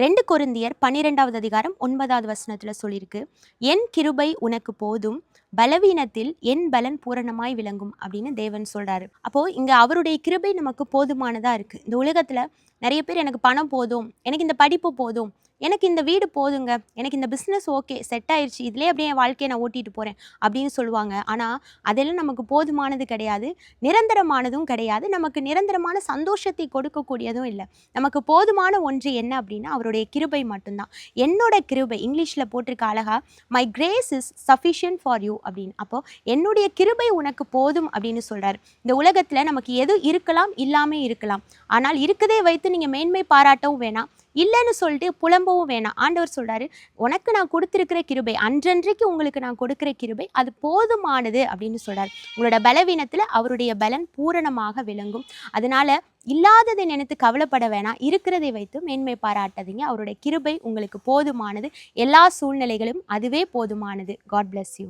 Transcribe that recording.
2 கொரிந்தியர் 12வது அதிகாரம் 9வது வசனத்துல சொல்லியிருக்கு, என் கிருபை உனக்கு போதும், பலவீனத்தில் என் பலன் பூரணமாய் விளங்கும் அப்படின்னு தேவன் சொல்றாரு. அப்போ இங்க அவருடைய கிருபை நமக்கு போதுமானதா இருக்கு. இந்த உலகத்துல நிறைய பேர் எனக்கு பணம் போதும், எனக்கு இந்த படிப்பு போதும், எனக்கு இந்த வீடு போதுங்க, எனக்கு இந்த பிஸ்னஸ் ஓகே செட் ஆயிடுச்சு, இதுலேயே அப்படியே என் வாழ்க்கையை நான் ஓட்டிட்டு போகிறேன் அப்படின்னு சொல்லுவாங்க. ஆனால் அதெல்லாம் நமக்கு போதுமானது கிடையாது, நிரந்தரமானதும் கிடையாது, நமக்கு நிரந்தரமான சந்தோஷத்தை கொடுக்கக்கூடியதும் இல்லை. நமக்கு போதுமான ஒன்று என்ன அப்படின்னா அவருடைய கிருபை மட்டும்தான். என்னோட கிருபை இங்கிலீஷில் போட்டிருக்க அழகா, my grace is sufficient for you அப்படின்னு. அப்போ என்னுடைய கிருபை உனக்கு போதும் அப்படின்னு சொல்கிறார். இந்த உலகத்தில் நமக்கு எது இருக்கலாம் இல்லாமல் இருக்கலாம், ஆனால் இருக்கதே வைத்து நீங்கள் மேன்மை பாராட்டவும் வேணாம், இல்லைன்னு சொல்லிட்டு புலம்பவும் வேணாம். ஆண்டவர் சொல்றாரு, உனக்கு நான் கொடுத்திருக்கிற கிருபை, அன்றன்றைக்கு உங்களுக்கு நான் கொடுக்கிற கிருபை அது போதுமானது அப்படின்னு சொல்றாரு. உங்களோட பலவீனத்துல அவருடைய பலன் பூரணமாக விளங்கும். அதனால இல்லாததை நினைத்து கவலைப்பட வேணாம், இருக்கிறதை வைத்து மேன்மை பாராட்டாதீங்க. அவருடைய கிருபை உங்களுக்கு போதுமானது, எல்லா சூழ்நிலைகளும் அதுவே போதுமானது. God bless you.